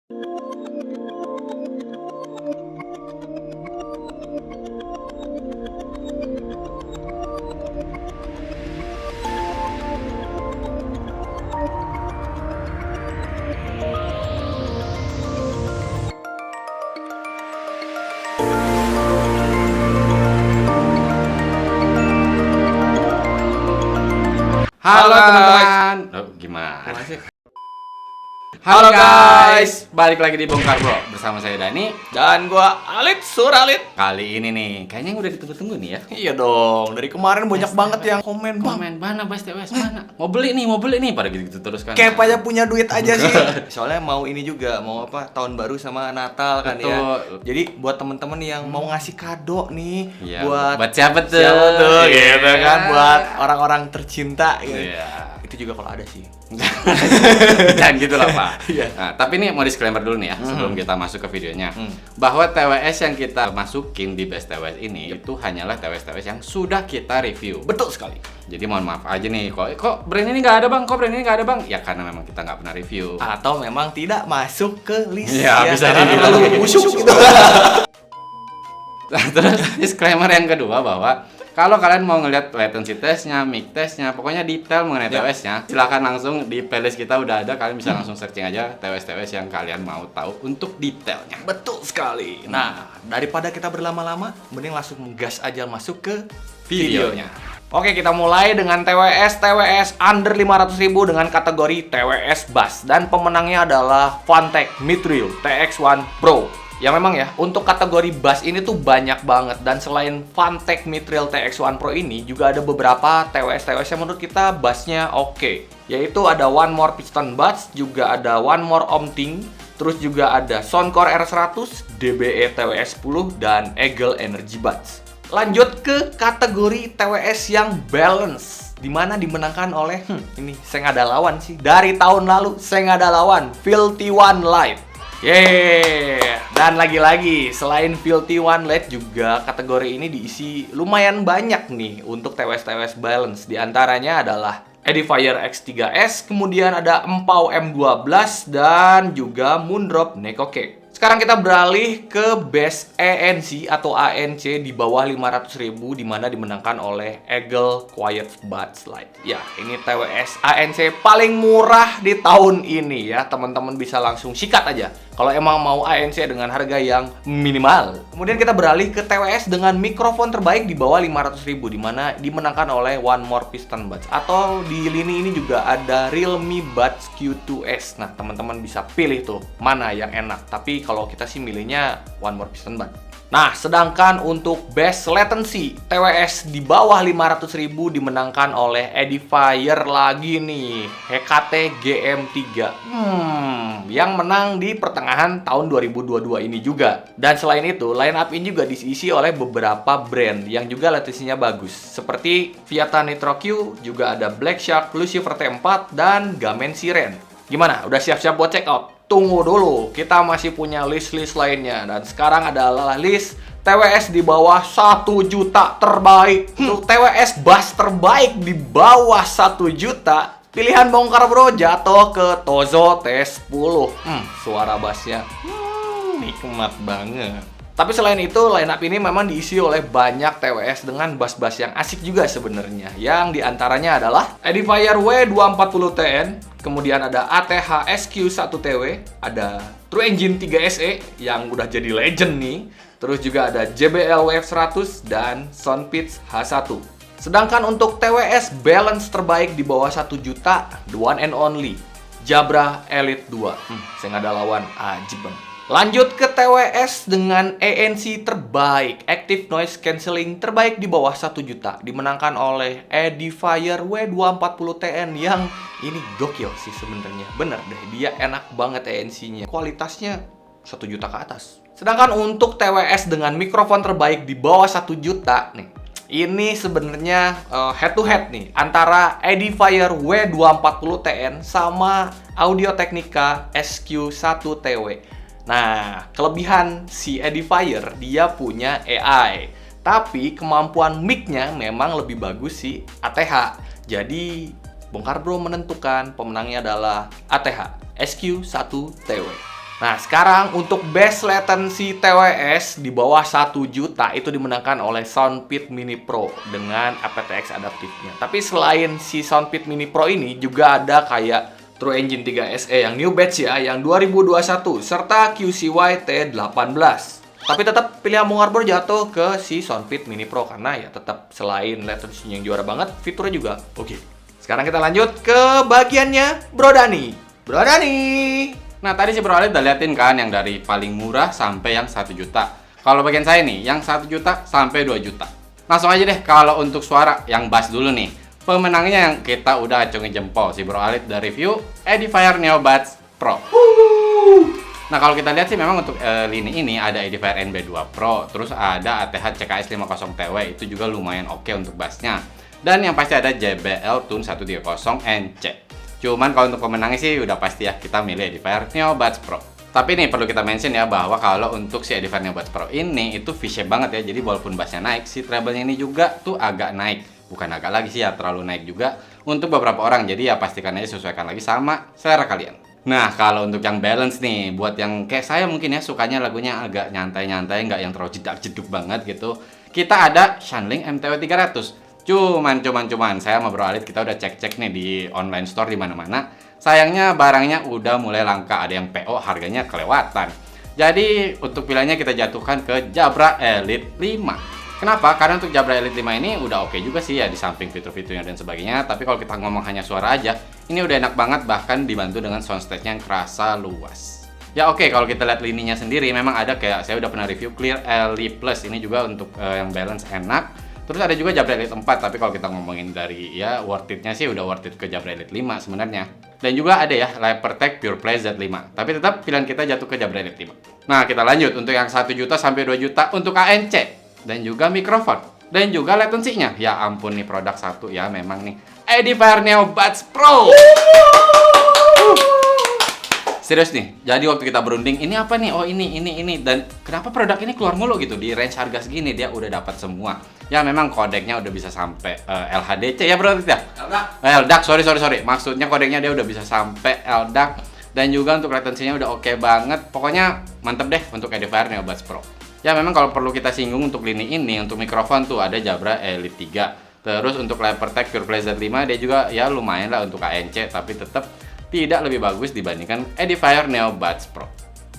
Halo teman-teman. Oh, gimana? Halo guys, balik lagi di Bongkar Bro bersama saya Dani dan gua Alit Suralit. Kali ini nih, kayaknya udah ditunggu-tunggu nih ya. Iya dong, dari kemarin banyak banget yang komen bang. Komen mana Bas TWS mana? Mau beli nih, pada gitu terus kan. Kayak aja punya duit aja sih. Soalnya mau ini juga, mau apa? Tahun baru sama Natal kan. Betul. Ya. Jadi buat temen-temen yang mau ngasih kado nih, Iya, buat siapa tuh? gitu Iya. kan, buat orang-orang tercinta. Gitu. Iya. Itu juga kalau ada sih. Jangan gitu lah Pak. Iya. Nah, tapi ini mau disclaimer dulu nih ya sebelum kita masuk ke videonya. Bahwa TWS yang kita masukin di Best TWS ini itu hanyalah TWS-TWS yang sudah kita review. Betul sekali. Jadi mohon maaf aja nih, kok brand ini nggak ada bang, kok brand ini nggak ada bang? Ya karena memang kita nggak pernah review. Atau memang tidak masuk ke list. Iya, bisa karena dibilang terlalu gitu. busuk gitu. Nah, terus disclaimer yang kedua bahwa kalau kalian mau ngeliat latency testnya, mic testnya, pokoknya detail mengenai TWS-nya, silakan langsung di playlist kita udah ada, kalian bisa langsung searching aja TWS-TWS yang kalian mau tahu untuk detailnya. Betul sekali. Nah, daripada kita berlama-lama, mending langsung gas aja masuk ke Videonya. Oke, kita mulai dengan TWS under 500.000 dengan kategori TWS Bass dan pemenangnya adalah Funtech Mithril TX1 Pro. Ya memang ya, untuk kategori bass ini tuh banyak banget. Dan selain Funtech Mithril TX1 Pro ini, juga ada beberapa TWS yang menurut kita bassnya oke. Yaitu ada One More Piston Bass, juga ada One More Omting, terus juga ada Soundcore R100, DBE TWS10, dan Eagle Energy Bass. Lanjut ke kategori TWS yang balance, dimana dimenangkan oleh, ini saya nggak ada lawan sih. Dari tahun lalu, saya nggak ada lawan, Filthy One Lite. Yeay! Dan lagi-lagi, selain Filthy One Lite juga kategori ini diisi lumayan banyak nih untuk TWS balance. Di antaranya adalah Edifier X3S, kemudian ada Empau M12, dan juga Moondrop Nekoke. Sekarang kita beralih ke Best ANC atau ANC di bawah 500.000, dimana dimenangkan oleh Eagle Quiet Buds Lite. Ya, ini TWS ANC paling murah di tahun ini ya. Teman-teman bisa langsung sikat aja kalau emang mau ANC dengan harga yang minimal. Kemudian kita beralih ke TWS dengan mikrofon terbaik di bawah 500.000, dimana dimenangkan oleh One More Piston Buds. Atau di lini ini juga ada Realme Buds Q2S. Nah, teman-teman bisa pilih tuh mana yang enak. Tapi kalau kita sih milihnya One More Piston Buds. Nah, sedangkan untuk Best Latency, TWS di bawah 500.000 dimenangkan oleh Edifier lagi nih, HKT GM3. Yang menang di pertengahan tahun 2022 ini juga. Dan selain itu, line up ini juga diisi oleh beberapa brand yang juga latensinya bagus. Seperti Viata Nitro Q, juga ada Black Shark, Lucifer T4, dan Gamen Siren. Gimana? Udah siap-siap buat check out? Tunggu dulu, kita masih punya list-list lainnya. Dan sekarang adalah list TWS di bawah 1 juta terbaik. Untuk TWS bass terbaik di bawah 1 juta, pilihan Bongkar Bro jatuh ke Tozo T10. Suara bassnya nikmat banget. Tapi selain itu, line up ini memang diisi oleh banyak TWS dengan bass-bass yang asik juga sebenarnya. Yang diantaranya adalah Edifier W240TN, kemudian ada ATH SQ1TW, ada True Engine 3SE yang udah jadi legend nih, terus juga ada JBL Wave 100 dan Soundpitch H1. Sedangkan untuk TWS balance terbaik di bawah 1 juta, the one and only Jabra Elite 2. Saya nggak ada lawan, ajib bang. Lanjut ke TWS dengan ANC terbaik, Active Noise Cancelling terbaik di bawah 1 juta, dimenangkan oleh Edifier W240TN yang ini gokil sih sebenarnya. Bener deh, dia enak banget ANC-nya. Kualitasnya 1 juta ke atas. Sedangkan untuk TWS dengan mikrofon terbaik di bawah 1 juta nih, ini sebenarnya head to head nih antara Edifier W240TN sama Audio Technica SQ1TW. Nah, kelebihan si Edifier, dia punya AI. Tapi kemampuan mic-nya memang lebih bagus si ATH. Jadi, Bongkar Bro menentukan pemenangnya adalah ATH SQ1TW. Nah, sekarang untuk best latency TWS di bawah 1 juta itu dimenangkan oleh Soundpeak Mini Pro dengan aptX adaptifnya. Tapi selain si Soundpeak Mini Pro ini juga ada kayak True Engine 3 SE yang new batch ya, yang 2021 serta QCY T18. Tapi tetap pilihan Bung Arbor jatuh ke si Soundpeak Mini Pro karena ya tetap selain latency yang juara banget, fiturnya juga oke. Sekarang kita lanjut ke bagiannya Bro Dani. Bro Dani. Nah, tadi si Bro Alit udah liatin kan yang dari paling murah sampai yang 1 juta. Kalau bagian saya nih, yang 1 juta sampai 2 juta. Langsung aja deh, kalau untuk suara yang bass dulu nih. Pemenangnya yang kita udah acungin jempol, si Bro Alit udah review Edifier Neobuds Pro. Nah, kalau kita lihat sih memang untuk lini ini ada Edifier NB2 Pro, terus ada ATH CKS 50TW, itu juga lumayan oke untuk bassnya. Dan yang pasti ada JBL Tune 130 NC. Cuman kalau untuk pemenangnya sih udah pasti ya kita milih Edifier Neobuds Pro. Tapi nih perlu kita mention ya bahwa kalau untuk si Edifier Neobuds Pro ini itu V-shape banget ya. Jadi walaupun bassnya naik, si treble-nya ini juga tuh agak naik. Bukan agak lagi sih ya, terlalu naik juga untuk beberapa orang. Jadi ya pastikan aja sesuaikan lagi sama selera kalian. Nah, kalau untuk yang balance nih, buat yang kayak saya mungkin ya sukanya lagunya agak nyantai-nyantai, nggak yang terlalu jedak-jeduk banget gitu. Kita ada Shanling MTW 300. Cuman saya sama Bro Alit kita udah cek-cek nih di online store di mana-mana. Sayangnya barangnya udah mulai langka, ada yang PO harganya kelewatan. Jadi untuk pilihannya kita jatuhkan ke Jabra Elite 5. Kenapa? Karena untuk Jabra Elite 5 ini udah oke juga sih ya di samping fitur-fiturnya dan sebagainya. Tapi kalau kita ngomong hanya suara aja, ini udah enak banget bahkan dibantu dengan soundstage-nya yang kerasa luas. Ya oke, kalau kita lihat lininya sendiri memang ada kayak saya udah pernah review Clear LE Plus, ini juga untuk yang balance enak. Terus ada juga Jabra Elite 4, tapi kalau kita ngomongin dari ya worth it-nya sih udah worth it ke Jabra Elite 5 sebenarnya. Dan juga ada ya Lepertech PurePlay Z5, tapi tetap pilihan kita jatuh ke Jabra Elite 5. Nah, kita lanjut untuk yang 1 juta sampai 2 juta untuk ANC dan juga mikrofon dan juga latency-nya. Ya ampun nih produk satu ya memang nih Edifier Neobuds Pro. Serius nih, jadi waktu kita berunding, ini apa nih? Oh ini. Dan kenapa produk ini keluar mulu gitu? Di range harga segini dia udah dapat semua. Ya memang kodeknya udah bisa sampai LHDC ya bro, ya? LDAC, sorry. Maksudnya kodeknya dia udah bisa sampai LDAC. Dan juga untuk latensinya udah oke banget. Pokoknya mantep deh untuk Edifier Neobuds Pro. Ya memang kalau perlu kita singgung untuk lini ini, untuk mikrofon tuh ada Jabra Elite 3. Terus untuk Lepertech PurePlay Z5 dia juga ya lumayan lah untuk ANC, tapi tetap tidak lebih bagus dibandingkan Edifier Neobuds Pro.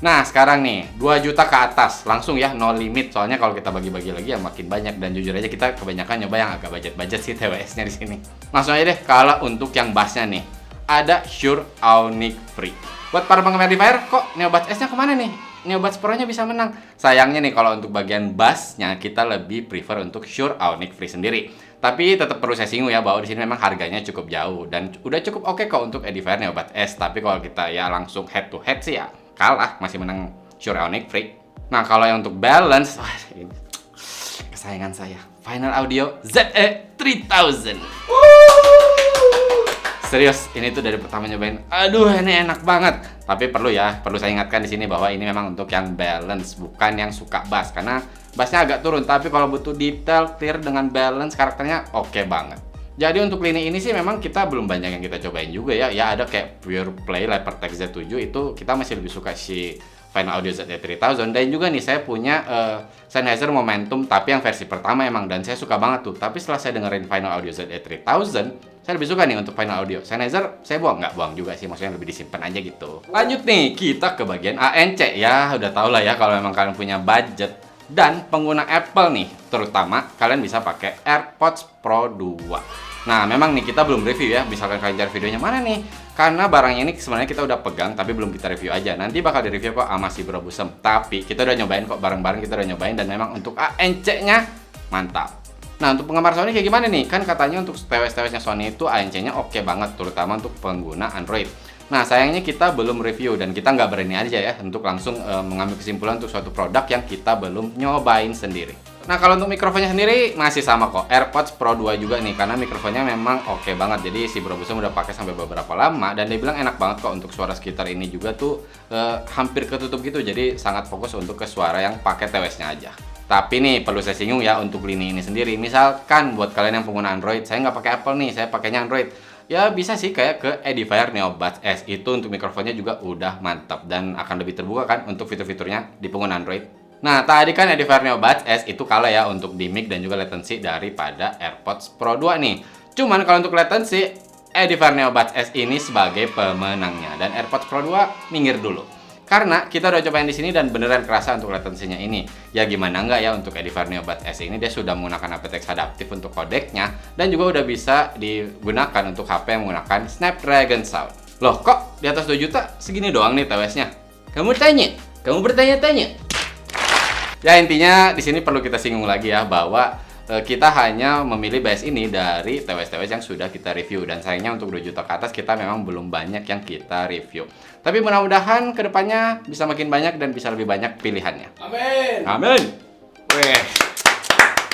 Nah sekarang nih 2 juta ke atas langsung ya no limit, soalnya kalau kita bagi-bagi lagi ya makin banyak, dan jujur aja kita kebanyakan nyoba yang agak budget sih TWS-nya di sini. Langsung aja deh, kalau untuk yang bassnya nih ada Shure Aunic Free. Buat para penggemar Edifier, kok Neobuds S-nya kemana nih? Neobuds Pro-nya bisa menang. Sayangnya nih kalau untuk bagian bassnya kita lebih prefer untuk Shure Aunic Free sendiri. Tapi tetap perlu saya singgung ya bahwa di sini memang harganya cukup jauh dan udah cukup oke kok untuk Edifier Neobuds S. Tapi kalau kita ya langsung head to head sih ya kalah, masih menang Shure Aunic Free. Nah kalau yang untuk balance, wah, ini kesayangan saya, Final Audio ZE3000. Serius, ini tuh dari pertama nyobain, aduh ini enak banget. Tapi perlu saya ingatkan di sini bahwa ini memang untuk yang balance, bukan yang suka bass, karena bassnya agak turun. Tapi kalau butuh detail, clear dengan balance, karakternya oke banget. Jadi untuk lini ini sih memang kita belum banyak yang kita cobain juga ya. Ya ada kayak PurePlay Lepertech Z7 itu kita masih lebih suka si Final Audio ZE3000. Dan juga nih saya punya Sennheiser Momentum, tapi yang versi pertama emang, dan saya suka banget tuh. Tapi setelah saya dengerin Final Audio ZE3000, saya lebih suka nih untuk Final Audio. Sennheiser saya nggak buang juga sih, maksudnya lebih disimpan aja gitu. Lanjut nih, kita ke bagian ANC ya. Udah tau lah ya kalau memang kalian punya budget dan pengguna Apple nih, terutama kalian bisa pakai AirPods Pro 2. Nah, memang nih kita belum review ya. Misalkan kalian cari videonya mana nih? Karena barangnya ini sebenarnya kita udah pegang, tapi belum kita review aja. Nanti bakal di-review kok sama si Bro Busem. Tapi kita udah nyobain kok, bareng-bareng kita udah nyobain, dan memang untuk ANC-nya mantap. Nah, untuk penggemar Sony kayak gimana nih? Kan katanya untuk TWS-TWS-nya Sony itu ANC-nya oke banget, terutama untuk pengguna Android. Nah, sayangnya kita belum review, dan kita nggak berani aja ya untuk langsung mengambil kesimpulan untuk suatu produk yang kita belum nyobain sendiri. Nah, kalau untuk mikrofonnya sendiri masih sama kok, AirPods Pro 2 juga nih, karena mikrofonnya memang oke banget. Jadi si Bro Busem udah pakai sampai beberapa lama, dan dia bilang enak banget kok untuk suara sekitar ini juga tuh hampir ketutup gitu. Jadi sangat fokus untuk ke suara yang pakai TWS-nya aja. Tapi nih perlu saya singgung ya untuk lini ini sendiri. Misalkan buat kalian yang pengguna Android, saya nggak pakai Apple nih, saya pakainya Android. ya bisa sih kayak ke Edifier Neobuds S. Itu untuk mikrofonnya juga udah mantap dan akan lebih terbuka kan untuk fitur-fiturnya di pengguna Android. Nah, tadi kan Edifier Neobuds S itu kalah ya untuk di mic dan juga latency daripada AirPods Pro 2 nih. Cuman kalau untuk latency, Edifier Neobuds S ini sebagai pemenangnya dan AirPods Pro 2 minggir dulu. Karena kita udah cobain di sini dan beneran kerasa untuk latensinya ini. Ya gimana nggak ya, untuk Edifier Neobuds S ini dia sudah menggunakan aptX adaptif untuk kodeknya dan juga udah bisa digunakan untuk HP yang menggunakan Snapdragon Sound. Loh, kok di atas 2 juta segini doang nih TWS-nya? Kamu bertanya-tanya. Ya intinya di sini perlu kita singgung lagi ya bahwa kita hanya memilih BS ini dari TWS-TWS yang sudah kita review dan sayangnya untuk 2 juta ke atas kita memang belum banyak yang kita review. Tapi mudah-mudahan kedepannya bisa makin banyak dan bisa lebih banyak pilihannya. Amin. Weh.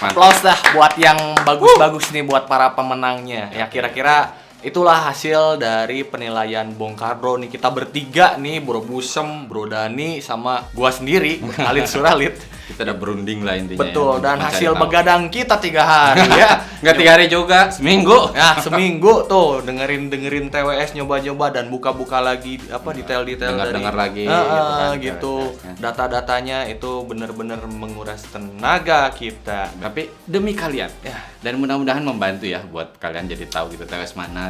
Applause dah buat yang bagus-bagus nih buat para pemenangnya. Ya kira-kira itulah hasil dari penilaian Bongkar Bro nih. Kita bertiga nih, Bro Busem, Bro Dani, sama gua sendiri, Khalid Suralit. Kita udah berunding lah intinya. Betul, ya, dan hasil begadang kita 3 hari ya. Nggak 3 hari juga, seminggu. Ya, seminggu tuh dengerin TWS, nyoba-nyoba dan buka-buka lagi apa detail-detail dari Dengar lagi gitu. Data-datanya itu bener-bener menguras tenaga kita. Tapi demi kalian ya, dan mudah-mudahan membantu ya buat kalian jadi tahu gitu TWS mana.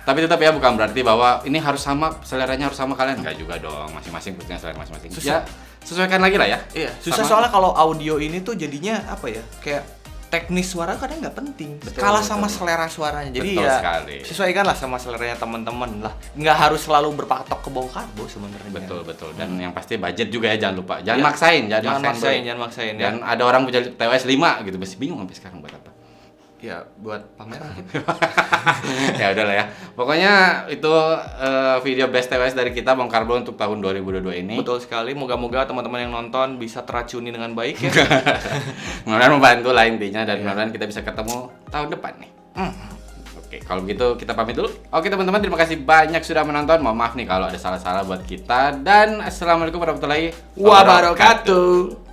Tapi tetap ya bukan berarti bahwa ini harus sama, seleranya harus sama kalian. Enggak juga dong, masing-masing punya selera masing-masing. Ya, sesuaikan lagi lah ya. Iya, susah soalnya kalau audio ini tuh jadinya apa ya? Kayak teknis suara kadang nggak penting. Kalah sama selera suaranya. Jadi betul ya sekali. sesuaikan lah sama seleranya teman-teman lah. Nggak harus selalu berpatok ke Bongkar Bro sebenarnya. Betul. Dan yang pasti budget juga ya, jangan lupa. Jangan maksain. Jangan maksain ya. Dan ada orang punya TWS 5 gitu, masih bingung sampai sekarang buat apa. Ya buat pameran. Ya udahlah ya. Pokoknya itu video best TWS dari kita Bongkar Bro untuk tahun 2022 ini. Betul sekali. Moga-moga teman-teman yang nonton bisa teracuni dengan baik ya. Mudah-mudahan membantu lah intinya dan mudah-mudahan kita bisa ketemu tahun depan nih. Oke, kalau begitu kita pamit dulu. Oke teman-teman, terima kasih banyak sudah menonton. Mohon maaf nih kalau ada salah-salah buat kita dan assalamualaikum warahmatullahi Wabarakatuh.